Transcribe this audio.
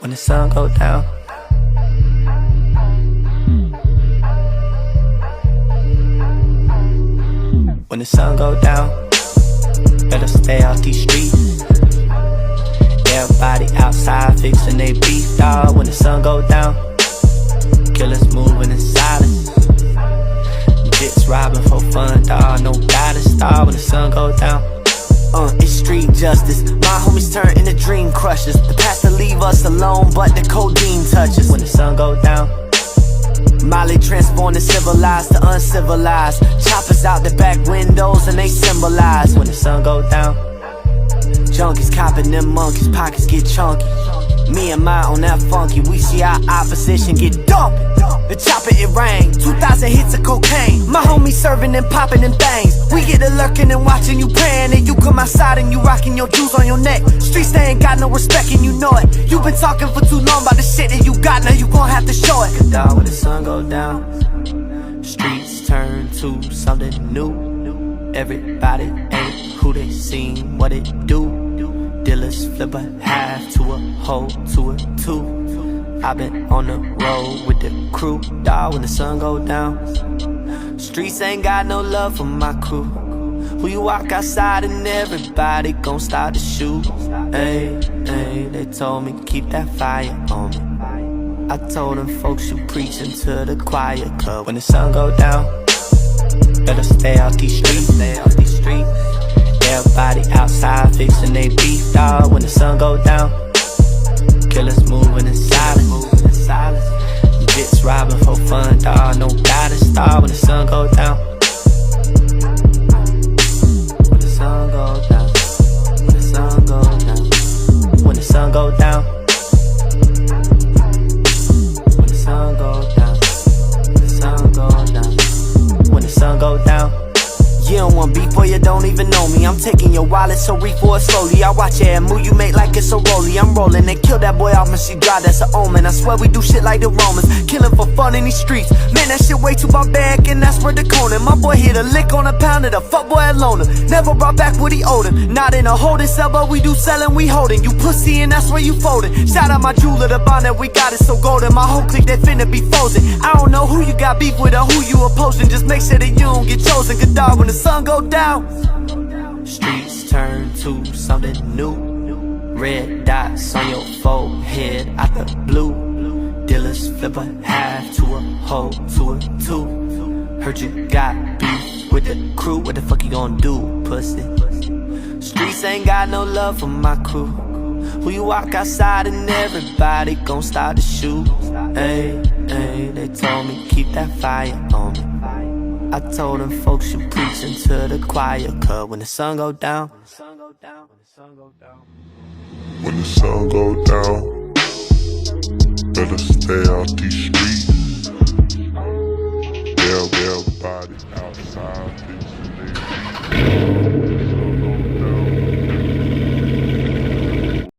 when the sun go down. When the sun go down, better stay off these streets. Everybody outside fixing they beef, dawg. When the sun go down, killers moving in silence. Jits robbing for fun, dawg. No guidance, dawg. When the sun go down, it's street justice. My homies turn into dream crushers. The pastor leave us alone, but the codeine touches. When the sun go down, Molly transformed the civilized to uncivilized. Choppers out the back windows and they symbolize. When the sun go down, junkies copping them monkeys, pockets get chunky. Me and my on that funky, we see our opposition get dumped. The chopper it rain, 2,000 hits of cocaine. My homies serving and popping them things. We get to lurking and watching you praying, and you come outside and you rocking your jewels on your neck. Streets they ain't got no respect and you know it. You been talking for too long about the shit that you got, now you gon' have to show it. Dawg, when the sun go down, streets turn to something new. Everybody ain't who they seem, what it do. Dealers flip a half to a whole to a two. I've been on the road with the crew, dawg, when the sun go down. Streets ain't got no love for my crew. Who you walk outside and everybody gon' start to shoot. Hey, hey, they told me keep that fire on me. I told them folks you preaching to the choir club. When the sun go down, better stay off these streets, stay off these streets. Everybody outside fixing they beef, dawg. When the sun go down, killers moving in silence. Jits robbing for fun, dawg. No guidance, dawg. When the sun go down, when the sun go down, when the sun go down, when the sun go down, when the sun go down, when the sun go down, when the sun go down. You don't want beef or you don't even know me. I'm taking your wallet, so reach for it slowly. I watch every move you make like it's a rollie. I'm rolling and kill that boy off when she dry, that's an omen. I swear we do shit like the Romans, killing for fun in these streets. Man, that shit way too barbaric and that's where the Conan. My boy hit a lick on a pound of the fuckboy alone. Never brought back what he owed him. Not in a holding cell, but we do selling, we holding. You pussy and that's where you folding. Shout out my jeweler, the bond that we got is so golden. My whole clique, they finna be frozen. I don't know who you got beef with or who you opposing. Just make sure that you don't get chosen. Good dog, when the sun go down, streets turn to something new. Red dots on your forehead out the blue. Dealers flip a half to a whole to a two. Heard you got beef with the crew, what the fuck you gon' do, pussy? Streets ain't got no love for my crew. Who you walk outside and everybody gon' start to shoot. Hey, hey, they told me keep that fire on me. I told them folks you preaching to the choir club. When the sun go down, when the sun go down, when the sun go down, when the sun go down, better stay out these streets. Everybody outside,